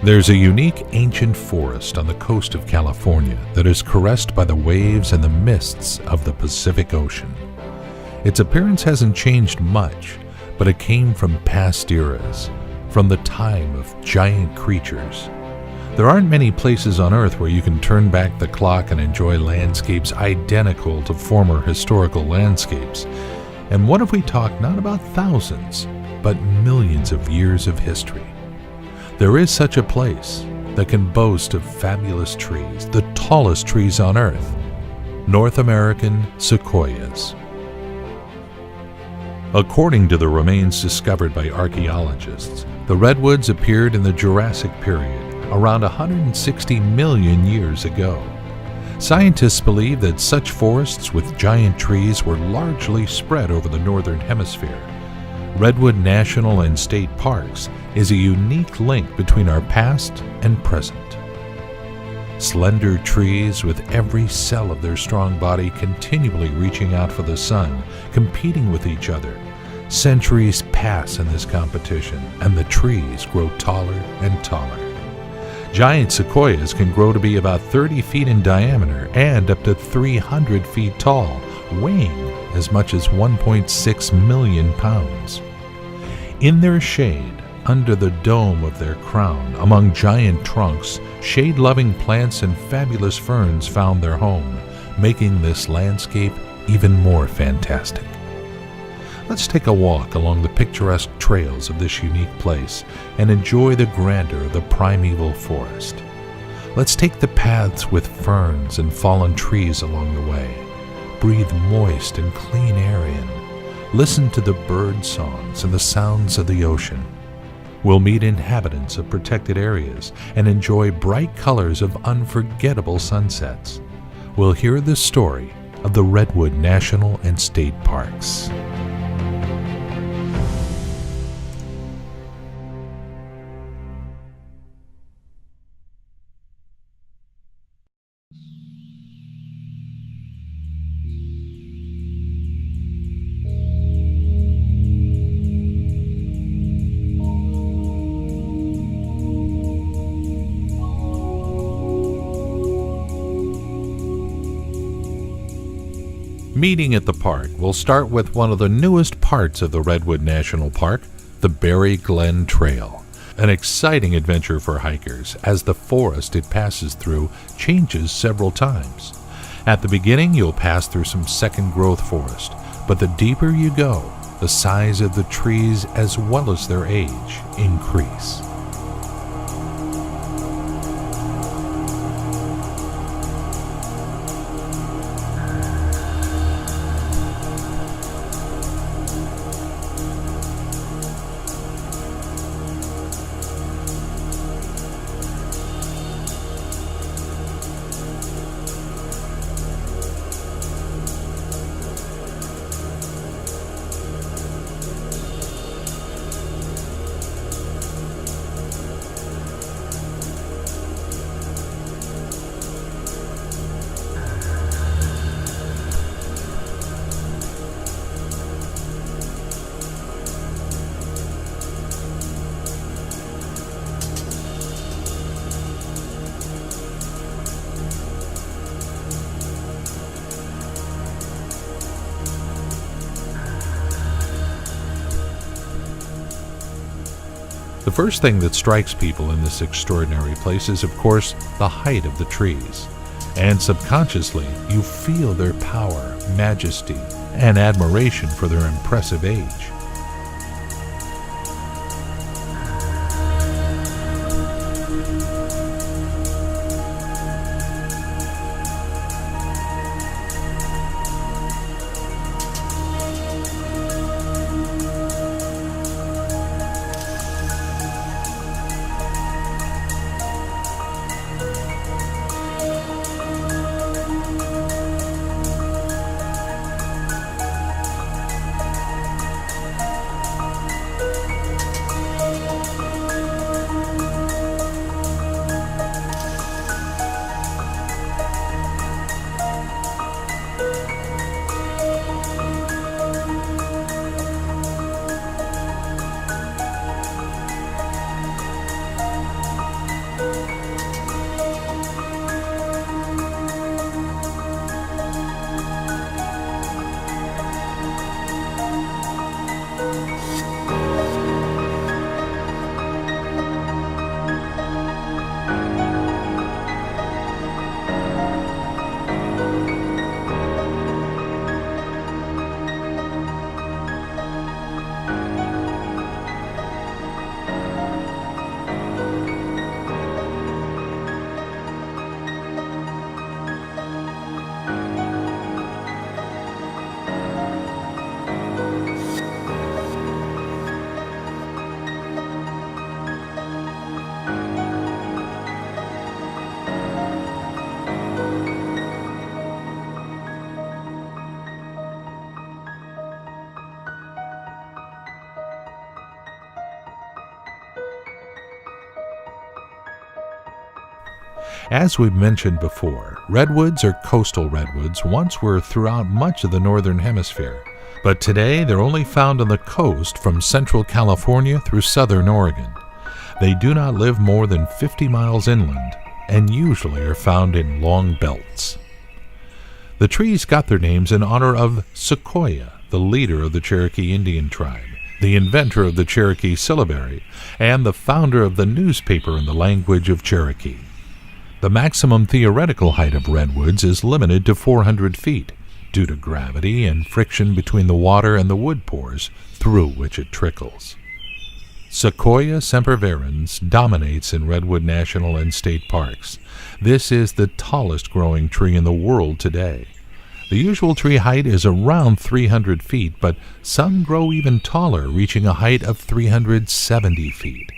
There's a unique ancient forest on the coast of California that is caressed by the waves and the mists of the Pacific Ocean. Its appearance hasn't changed much, but it came from past eras, from the time of giant creatures. There aren't many places on Earth where you can turn back the clock and enjoy landscapes identical to former historical landscapes. And what if we talk not about thousands, but millions of years of history? There is such a place that can boast of fabulous trees, the tallest trees on Earth, North American sequoias. According to the remains discovered by archaeologists, the redwoods appeared in the Jurassic period, around 160 million years ago. Scientists believe that such forests with giant trees were largely spread over the northern hemisphere. Redwood National and State Parks is a unique link between our past and present. Slender trees with every cell of their strong body continually reaching out for the sun, competing with each other. Centuries pass in this competition, and the trees grow taller and taller. Giant sequoias can grow to be about 30 feet in diameter and up to 300 feet tall, weighing as much as 1.6 million pounds. In their shade, under the dome of their crown, among giant trunks, shade-loving plants and fabulous ferns found their home, making this landscape even more fantastic. Let's take a walk along the picturesque trails of this unique place and enjoy the grandeur of the primeval forest. Let's take the paths with ferns and fallen trees along the way. Breathe moist and clean air in. Listen to the bird songs and the sounds of the ocean. We'll meet inhabitants of protected areas and enjoy bright colors of unforgettable sunsets. We'll hear the story of the Redwood National and State Parks. Meeting at the park, we'll start with one of the newest parts of the Redwood National Park, the Berry Glen Trail. An exciting adventure for hikers, as the forest it passes through changes several times. At the beginning, you'll pass through some second-growth forest, but the deeper you go, the size of the trees as well as their age increase. The first thing that strikes people in this extraordinary place is, of course, the height of the trees. And subconsciously, you feel their power, majesty, and admiration for their impressive age. As we've mentioned before, redwoods or coastal redwoods once were throughout much of the northern hemisphere, but today they're only found on the coast from central California through southern Oregon. They do not live more than 50 miles inland and usually are found in long belts. The trees got their names in honor of Sequoyah, the leader of the Cherokee Indian tribe, the inventor of the Cherokee syllabary, and the founder of the newspaper in the language of Cherokee. The maximum theoretical height of redwoods is limited to 400 feet due to gravity and friction between the water and the wood pores through which it trickles. Sequoia sempervirens dominates in Redwood National and State Parks. This is the tallest growing tree in the world today. The usual tree height is around 300 feet, but some grow even taller, reaching a height of 370 feet.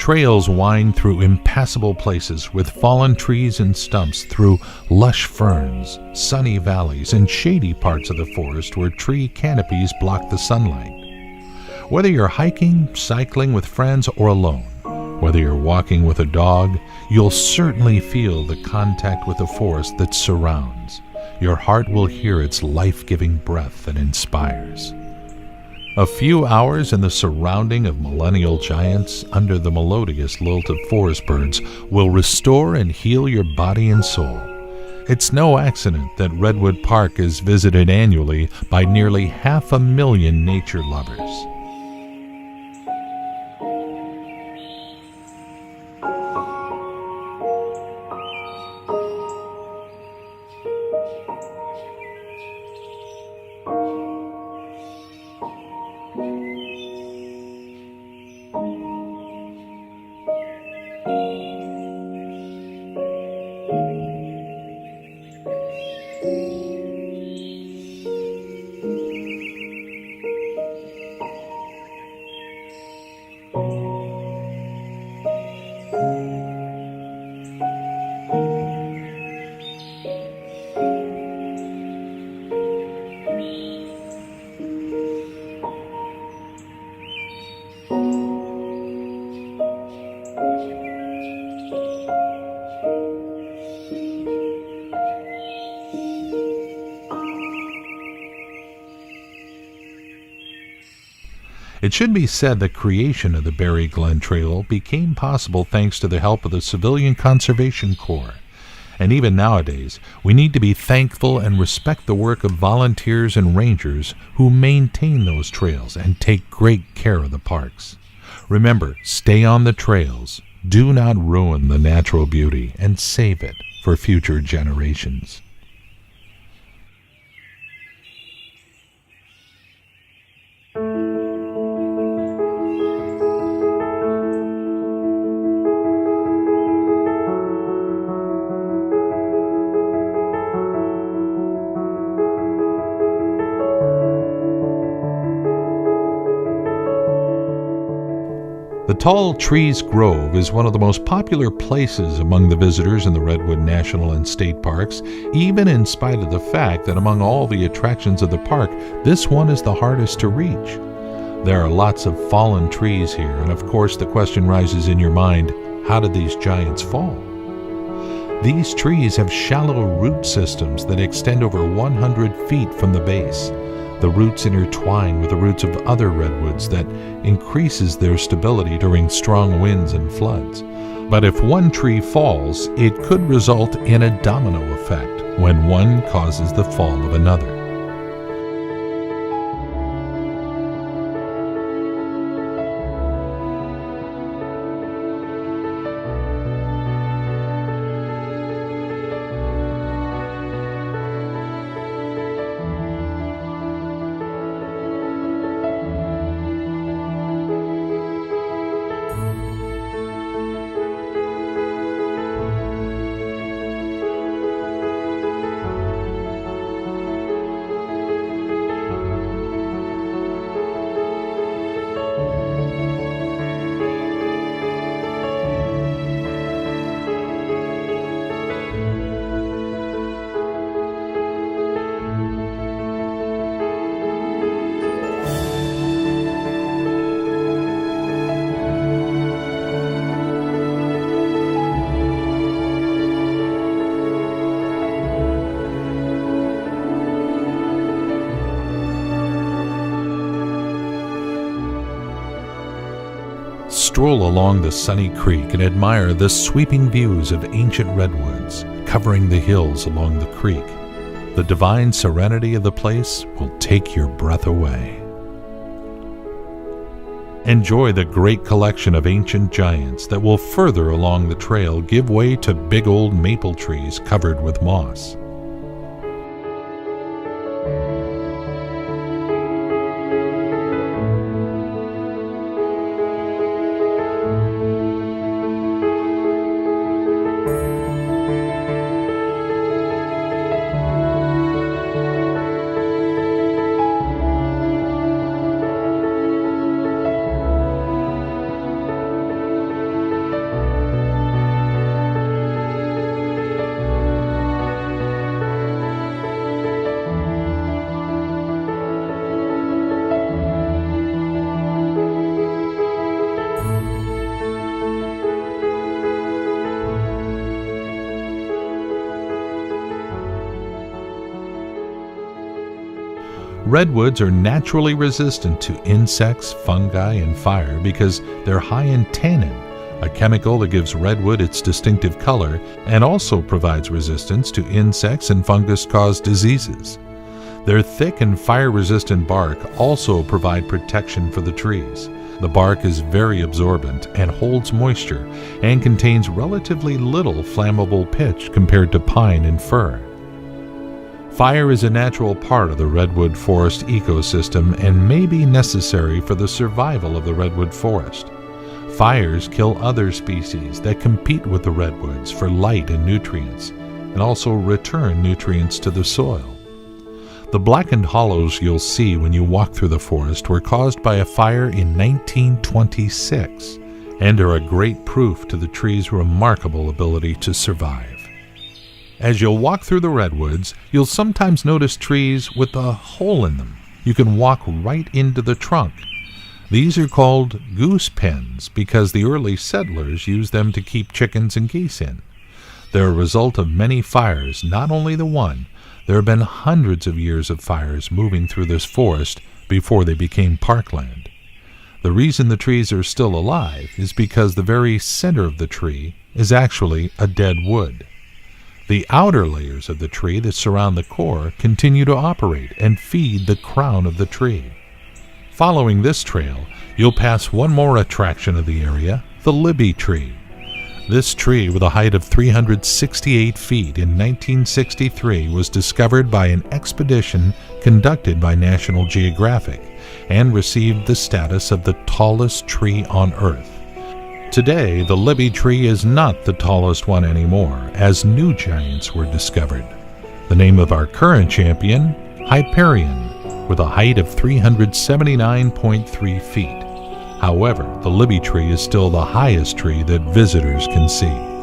Trails wind through impassable places with fallen trees and stumps, through lush ferns, sunny valleys, and shady parts of the forest where tree canopies block the sunlight. Whether you're hiking, cycling with friends, or alone, whether you're walking with a dog, you'll certainly feel the contact with the forest that surrounds. Your heart will hear its life-giving breath that inspires. A few hours in the surrounding of millennial giants under the melodious lilt of forest birds will restore and heal your body and soul. It's no accident that Redwood Park is visited annually by nearly 500,000 nature lovers. It should be said the creation of the Berry Glen Trail became possible thanks to the help of the Civilian Conservation Corps. And even nowadays, we need to be thankful and respect the work of volunteers and rangers who maintain those trails and take great care of the parks. Remember, stay on the trails, do not ruin the natural beauty, and save it for future generations. The Tall Trees Grove is one of the most popular places among the visitors in the Redwood National and State Parks, even in spite of the fact that among all the attractions of the park, this one is the hardest to reach. There are lots of fallen trees here, and of course the question rises in your mind, how did these giants fall? These trees have shallow root systems that extend over 100 feet from the base. The roots intertwine with the roots of other redwoods that increases their stability during strong winds and floods. But if one tree falls, it could result in a domino effect when one causes the fall of another. stroll along the sunny creek and admire the sweeping views of ancient redwoods covering the hills along the creek. The divine serenity of the place will take your breath away. Enjoy the great collection of ancient giants that will further along the trail give way to big old maple trees covered with moss. Redwoods are naturally resistant to insects, fungi, and fire because they're high in tannin, a chemical that gives redwood its distinctive color and also provides resistance to insects and fungus-caused diseases. Their thick and fire-resistant bark also provide protection for the trees. The bark is very absorbent and holds moisture and contains relatively little flammable pitch compared to pine and fir. Fire is a natural part of the redwood forest ecosystem and may be necessary for the survival of the redwood forest. Fires kill other species that compete with the redwoods for light and nutrients, and also return nutrients to the soil. The blackened hollows you'll see when you walk through the forest were caused by a fire in 1926 and are a great proof to the tree's remarkable ability to survive. As you'll walk through the redwoods, you'll sometimes notice trees with a hole in them. You can walk right into the trunk. These are called goose pens because the early settlers used them to keep chickens and geese in. They're a result of many fires, not only the one. There have been hundreds of years of fires moving through this forest before they became parkland. The reason the trees are still alive is because the very center of the tree is actually a dead wood. The outer layers of the tree that surround the core continue to operate and feed the crown of the tree. Following this trail, you'll pass one more attraction of the area, the Libby tree. This tree, with a height of 368 feet in 1963, was discovered by an expedition conducted by National Geographic and received the status of the tallest tree on Earth. Today, the Libby tree is not the tallest one anymore, as new giants were discovered. The name of our current champion, Hyperion, with a height of 379.3 feet. However, the Libby tree is still the highest tree that visitors can see.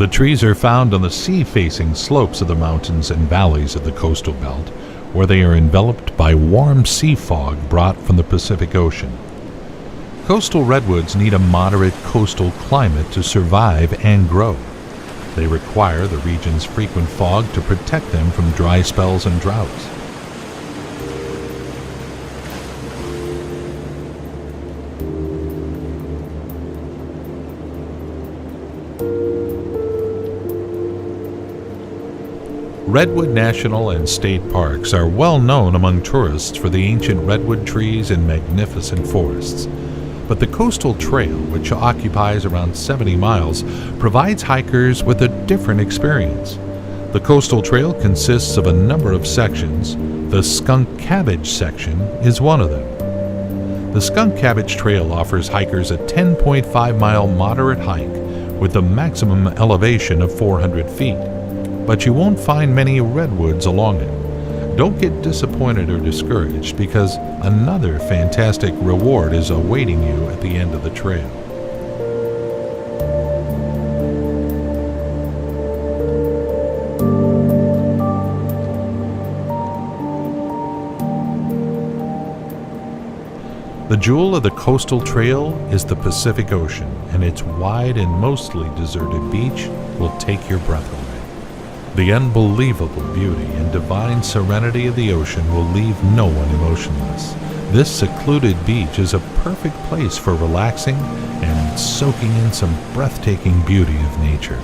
The trees are found on the sea-facing slopes of the mountains and valleys of the coastal belt, where they are enveloped by warm sea fog brought from the Pacific Ocean. Coastal redwoods need a moderate coastal climate to survive and grow. They require the region's frequent fog to protect them from dry spells and droughts. Redwood National and State Parks are well known among tourists for the ancient redwood trees and magnificent forests. But the Coastal Trail, which occupies around 70 miles, provides hikers with a different experience. The Coastal Trail consists of a number of sections. The Skunk Cabbage section is one of them. The Skunk Cabbage Trail offers hikers a 10.5-mile moderate hike with a maximum elevation of 400 feet. But you won't find many redwoods along it. Don't get disappointed or discouraged because another fantastic reward is awaiting you at the end of the trail. The jewel of the coastal trail is the Pacific Ocean, and its wide and mostly deserted beach will take your breath away. The unbelievable beauty and divine serenity of the ocean will leave no one emotionless. This secluded beach is a perfect place for relaxing and soaking in some breathtaking beauty of nature.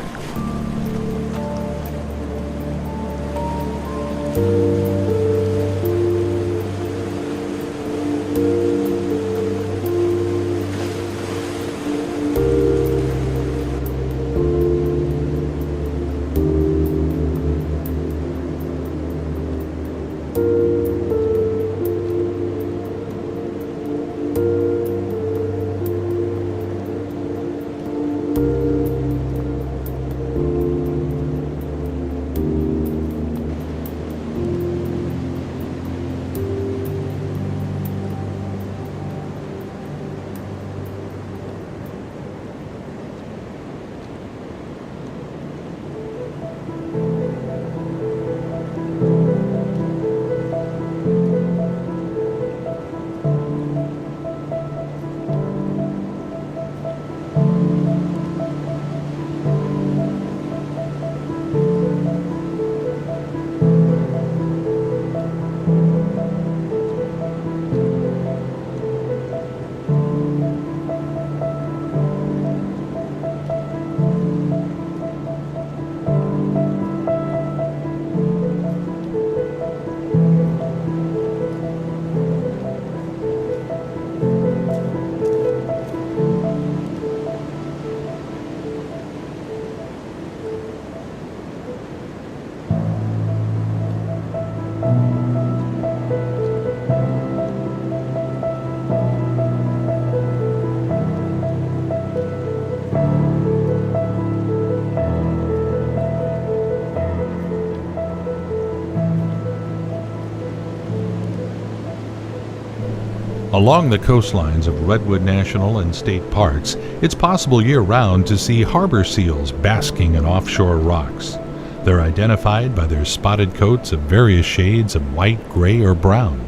Along the coastlines of Redwood National and State Parks, it's possible year-round to see harbor seals basking in offshore rocks. They're identified by their spotted coats of various shades of white, gray, or brown.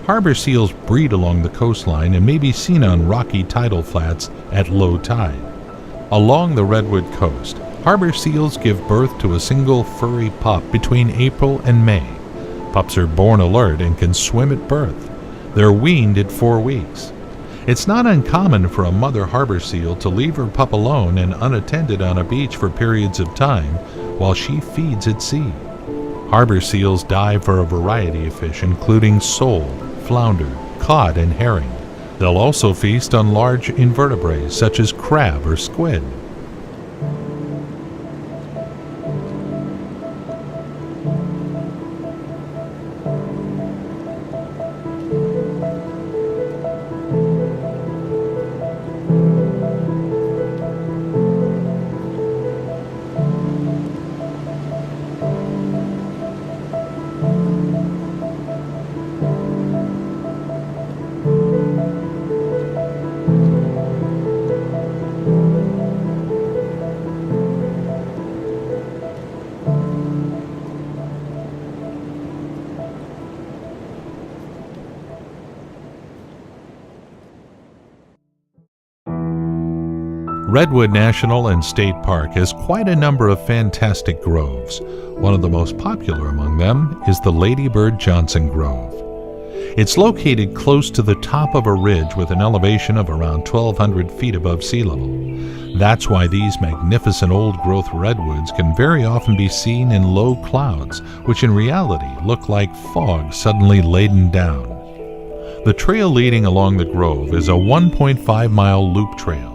Harbor seals breed along the coastline and may be seen on rocky tidal flats at low tide. Along the Redwood coast, harbor seals give birth to a single furry pup between April and May. Pups are born alert and can swim at birth. They're weaned at 4 weeks. It's not uncommon for a mother harbor seal to leave her pup alone and unattended on a beach for periods of time while she feeds at sea. Harbor seals dive for a variety of fish, including sole, flounder, cod, and herring. They'll also feast on large invertebrates such as crab or squid. Redwood National and State Park has quite a number of fantastic groves. One of the most popular among them is the Lady Bird Johnson Grove. It's located close to the top of a ridge with an elevation of around 1,200 feet above sea level. That's why these magnificent old-growth redwoods can very often be seen in low clouds, which in reality look like fog suddenly laden down. The trail leading along the grove is a 1.5-mile loop trail.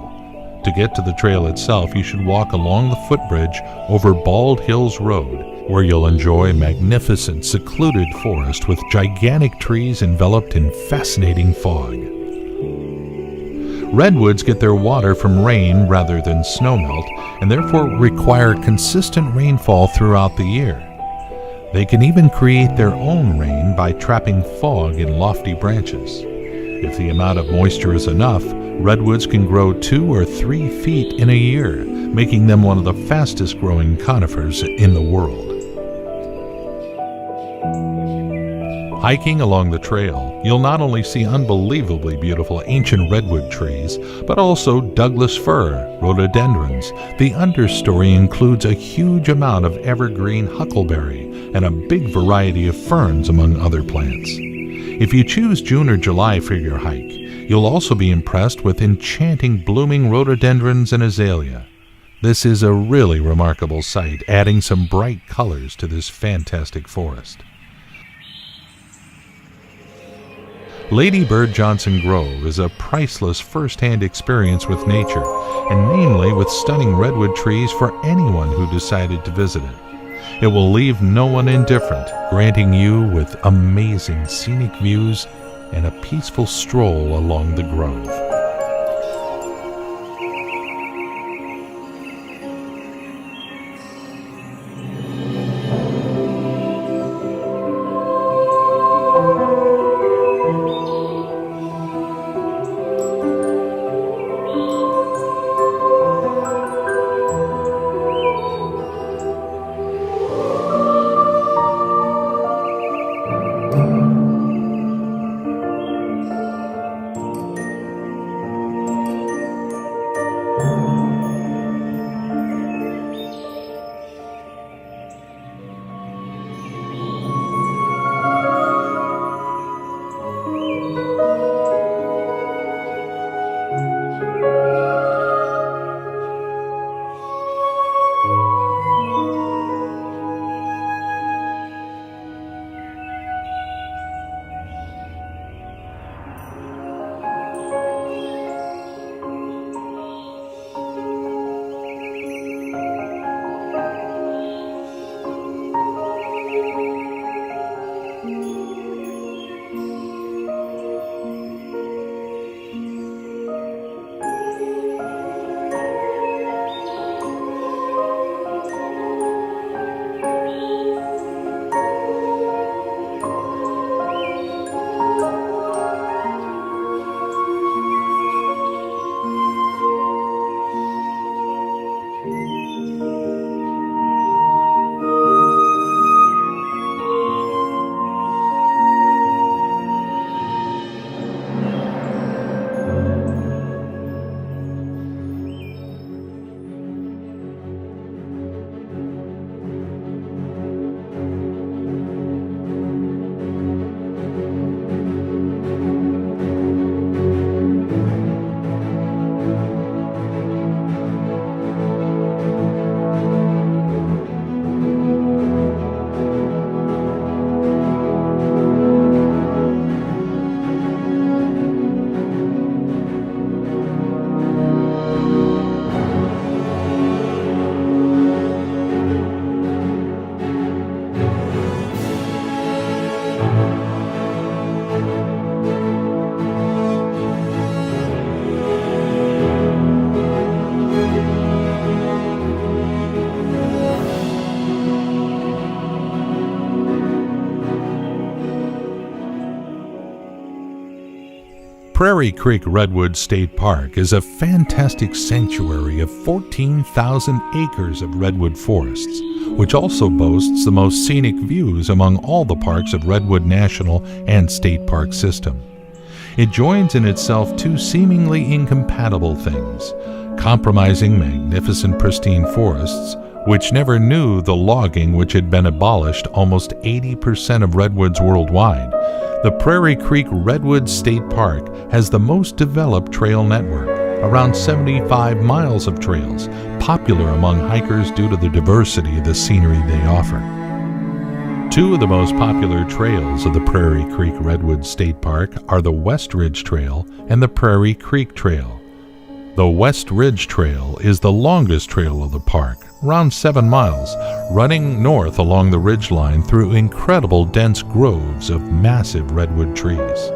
To get to the trail itself, you should walk along the footbridge over Bald Hills Road, where you'll enjoy magnificent, secluded forest with gigantic trees enveloped in fascinating fog. Redwoods get their water from rain rather than snowmelt, and therefore require consistent rainfall throughout the year. They can even create their own rain by trapping fog in lofty branches. If the amount of moisture is enough, redwoods can grow 2 or 3 feet in a year, making them one of the fastest growing conifers in the world. Hiking along the trail, you'll not only see unbelievably beautiful ancient redwood trees, but also Douglas fir, rhododendrons. The understory includes a huge amount of evergreen huckleberry and a big variety of ferns, among other plants. If you choose June or July for your hike, you'll also be impressed with enchanting blooming rhododendrons and azalea. This is a really remarkable sight, adding some bright colors to this fantastic forest. Lady Bird Johnson Grove is a priceless first-hand experience with nature, and mainly with stunning redwood trees for anyone who decided to visit it. It will leave no one indifferent, granting you with amazing scenic views and a peaceful stroll along the grove. Prairie Creek Redwood State Park is a fantastic sanctuary of 14,000 acres of redwood forests, which also boasts the most scenic views among all the parks of Redwood National and State Park System. It joins in itself two seemingly incompatible things: compromising magnificent pristine forests, which never knew the logging which had been abolished almost 80% of redwoods worldwide. The Prairie Creek Redwood State Park has the most developed trail network, around 75 miles of trails, popular among hikers due to the diversity of the scenery they offer. Two of the most popular trails of the Prairie Creek Redwood State Park are the West Ridge Trail and the Prairie Creek Trail. The West Ridge Trail is the longest trail of the park, around 7 miles, running north along the ridgeline through incredible dense groves of massive redwood trees.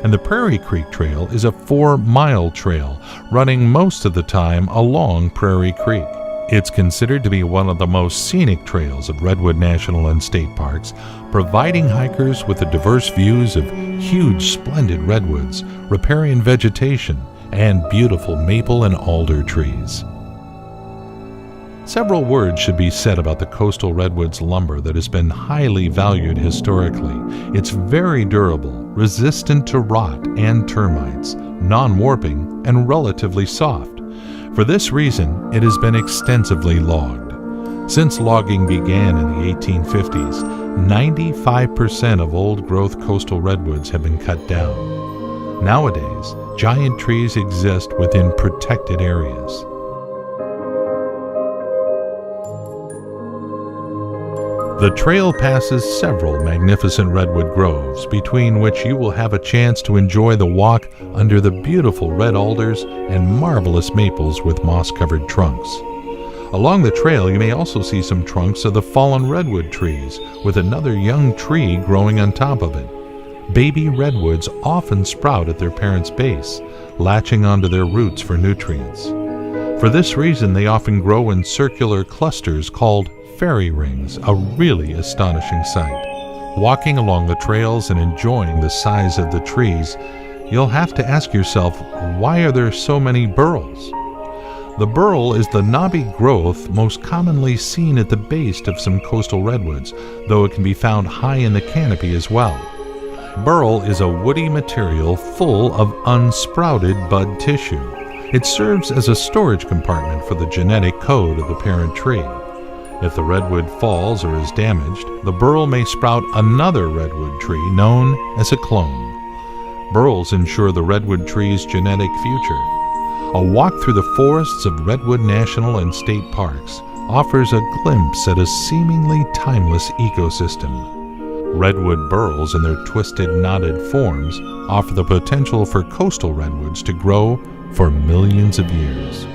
And the Prairie Creek Trail is a 4-mile trail, running most of the time along Prairie Creek. It's considered to be one of the most scenic trails of Redwood National and State Parks, providing hikers with the diverse views of huge, splendid redwoods, riparian vegetation, and beautiful maple and alder trees. Several words should be said about the coastal redwoods lumber that has been highly valued historically. It's very durable, resistant to rot and termites, non-warping, and relatively soft. For this reason, it has been extensively logged. Since logging began in the 1850s, 95% of old-growth coastal redwoods have been cut down. Nowadays, giant trees exist within protected areas. The trail passes several magnificent redwood groves, between which you will have a chance to enjoy the walk under the beautiful red alders and marvelous maples with moss-covered trunks. Along the trail, you may also see some trunks of the fallen redwood trees, with another young tree growing on top of it. Baby redwoods often sprout at their parents' base, latching onto their roots for nutrients. For this reason, they often grow in circular clusters called fairy rings, a really astonishing sight. Walking along the trails and enjoying the size of the trees, you'll have to ask yourself, why are there so many burls? The burl is the knobby growth most commonly seen at the base of some coastal redwoods, though it can be found high in the canopy as well. Burl is a woody material full of unsprouted bud tissue. It serves as a storage compartment for the genetic code of the parent tree. If the redwood falls or is damaged, the burl may sprout another redwood tree known as a clone. Burls ensure the redwood tree's genetic future. A walk through the forests of Redwood National and State Parks offers a glimpse at a seemingly timeless ecosystem. Redwood burls in their twisted, knotted forms offer the potential for coastal redwoods to grow for millions of years.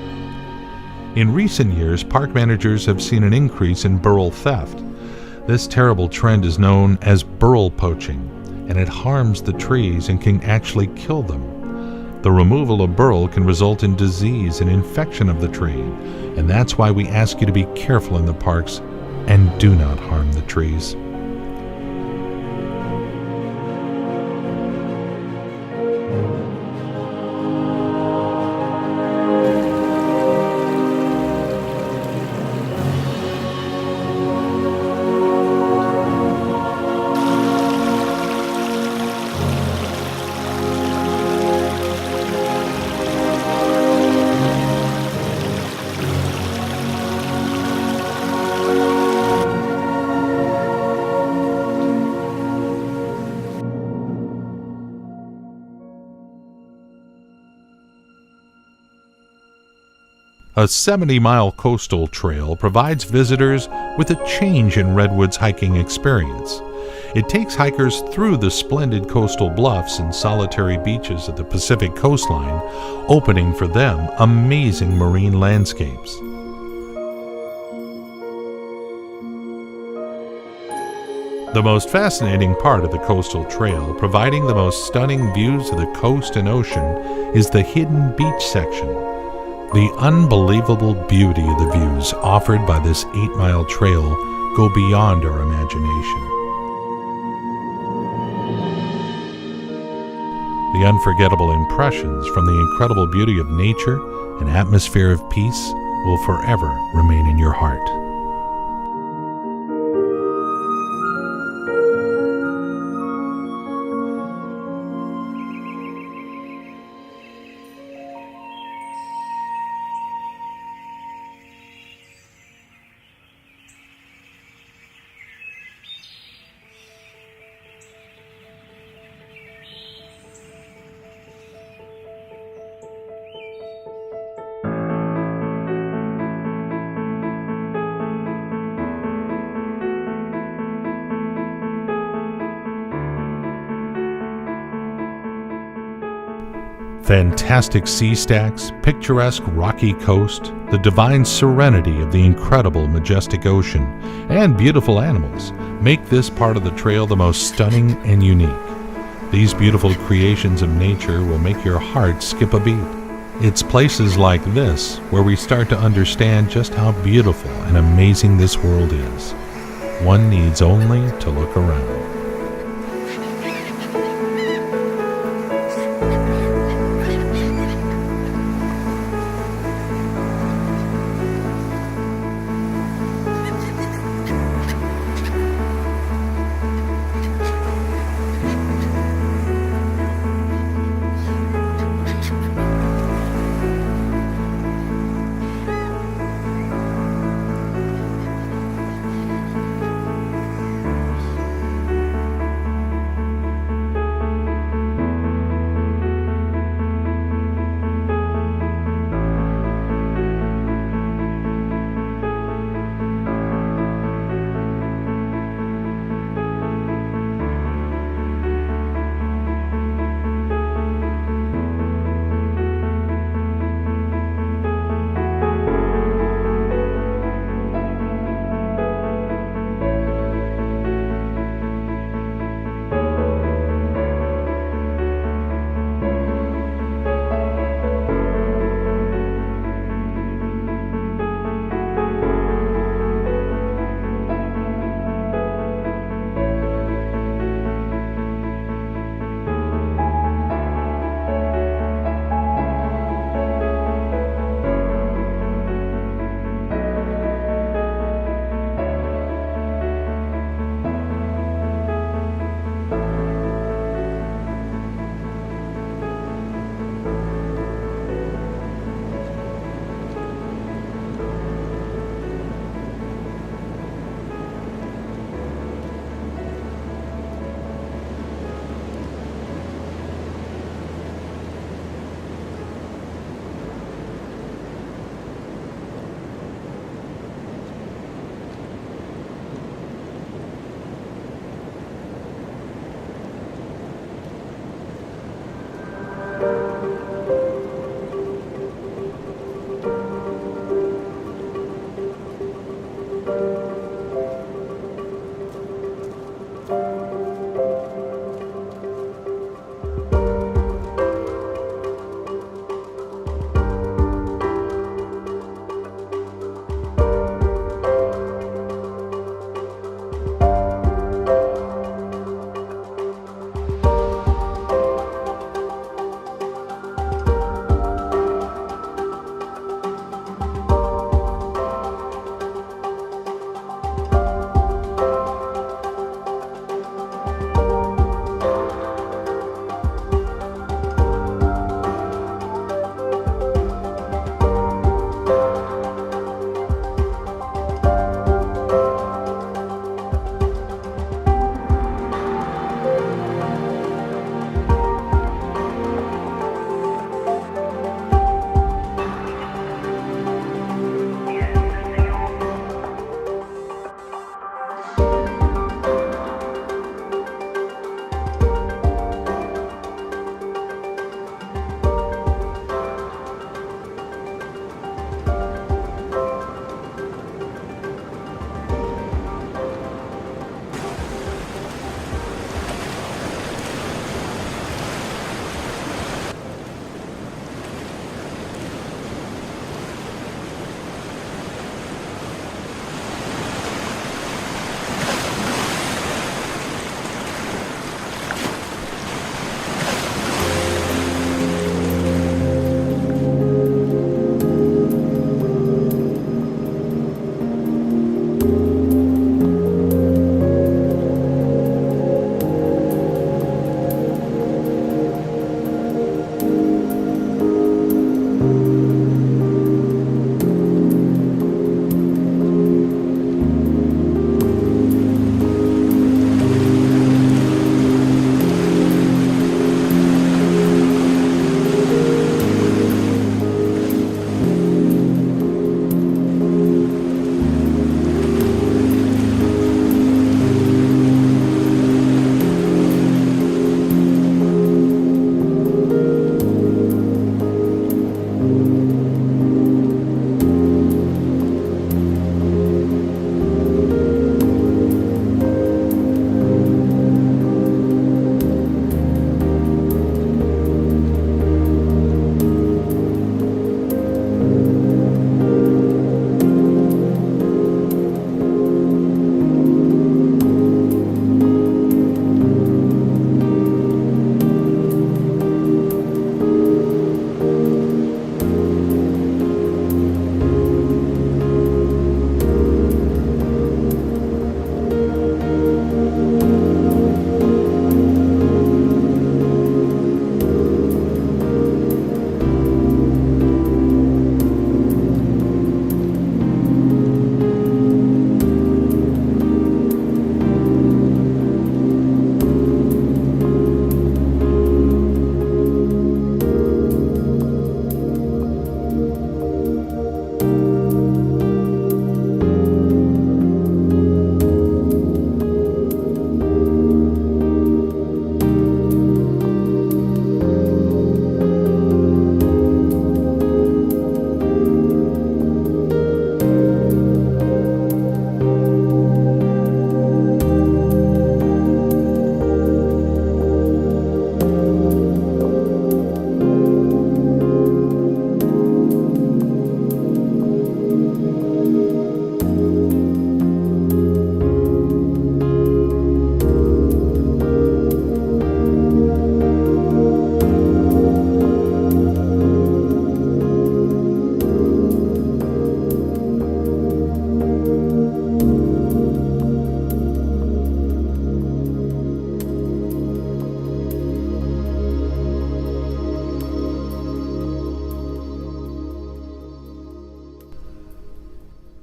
In recent years, park managers have seen an increase in burl theft. This terrible trend is known as burl poaching, and it harms the trees and can actually kill them. The removal of burl can result in disease and infection of the tree, and that's why we ask you to be careful in the parks and do not harm the trees. A 70-mile coastal trail provides visitors with a change in Redwood's hiking experience. It takes hikers through the splendid coastal bluffs and solitary beaches of the Pacific coastline, opening for them amazing marine landscapes. The most fascinating part of the coastal trail, providing the most stunning views of the coast and ocean, is the hidden beach section. The unbelievable beauty of the views offered by this 8-mile trail go beyond our imagination. The unforgettable impressions from the incredible beauty of nature and atmosphere of peace will forever remain in your heart. Fantastic sea stacks, picturesque rocky coast, the divine serenity of the incredible majestic ocean, and beautiful animals make this part of the trail the most stunning and unique. These beautiful creations of nature will make your heart skip a beat. It's places like this where we start to understand just how beautiful and amazing this world is. One needs only to look around.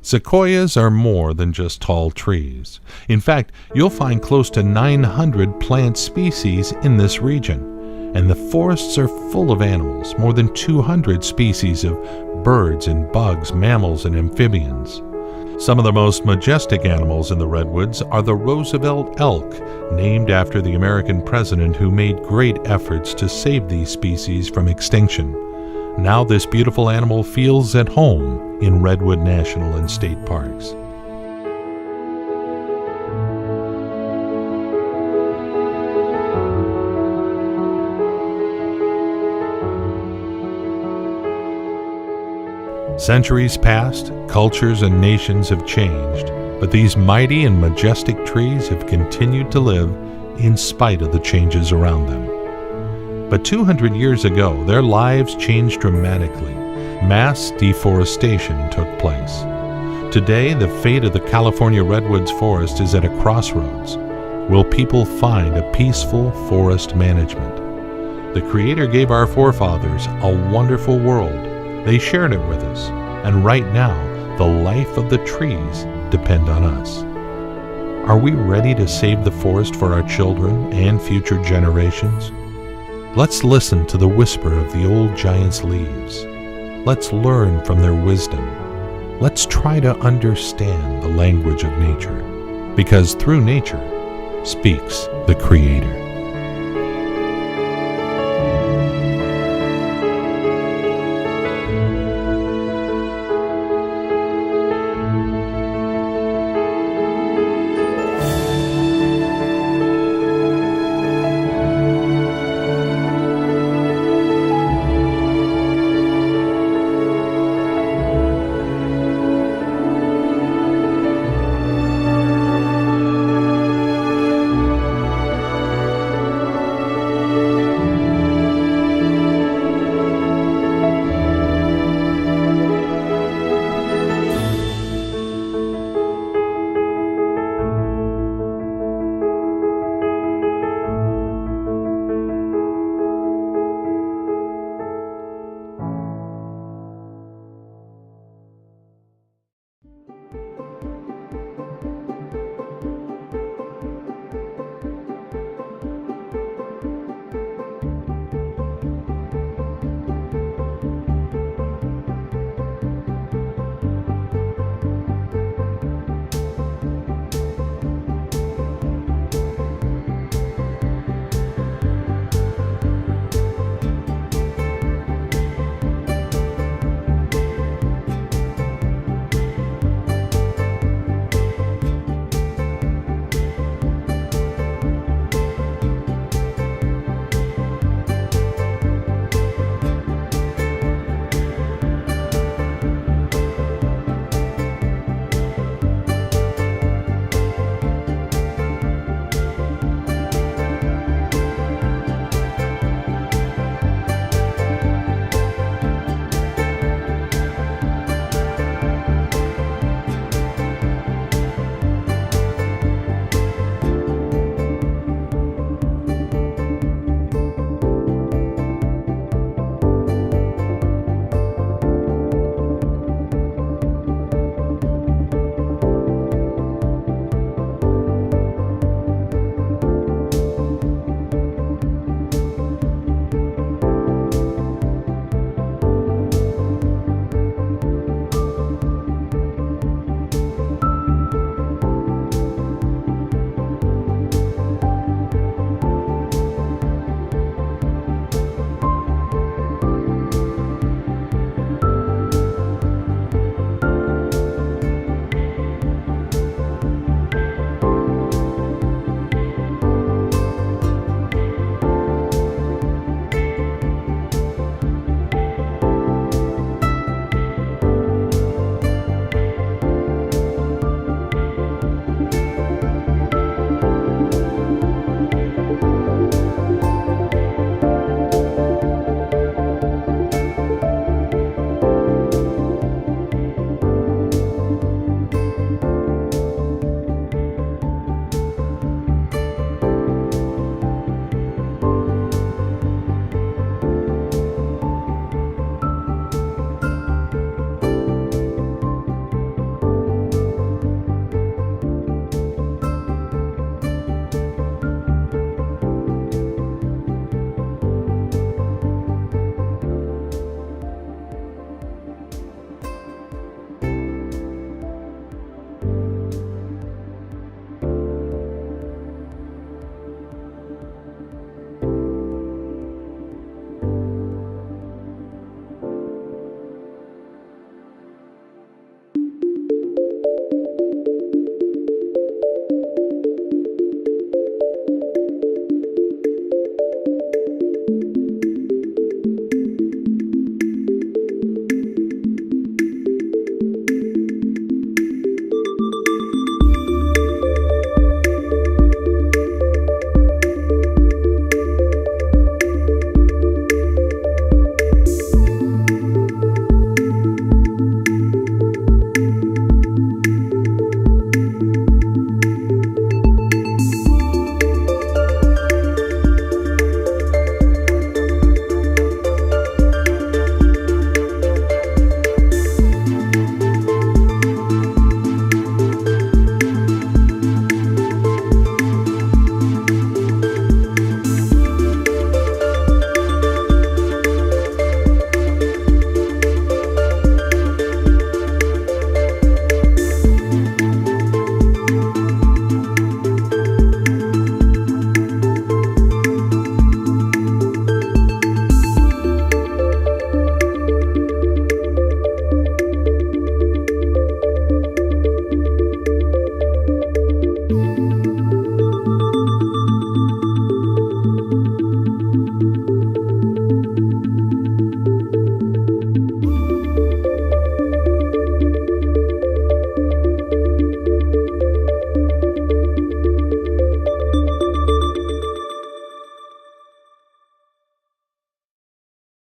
Sequoias are more than just tall trees. In fact, you'll find close to 900 plant species in this region, and the forests are full of animals, more than 200 species of birds and bugs, mammals and amphibians. Some of the most majestic animals in the redwoods are the Roosevelt elk, named after the American president who made great efforts to save these species from extinction. Now this beautiful animal feels at home in Redwood National and State Parks. Centuries passed, cultures and nations have changed, but these mighty and majestic trees have continued to live in spite of the changes around them. But 200 years ago, their lives changed dramatically. Mass deforestation took place. Today, the fate of the California redwoods forest is at a crossroads. Will people find a peaceful forest management? The Creator gave our forefathers a wonderful world. They shared it with us, and right now, the life of the trees depend on us. Are we ready to save the forest for our children and future generations? Let's listen to the whisper of the old giants' leaves. Let's learn from their wisdom. Let's try to understand the language of nature, because through nature speaks the Creator.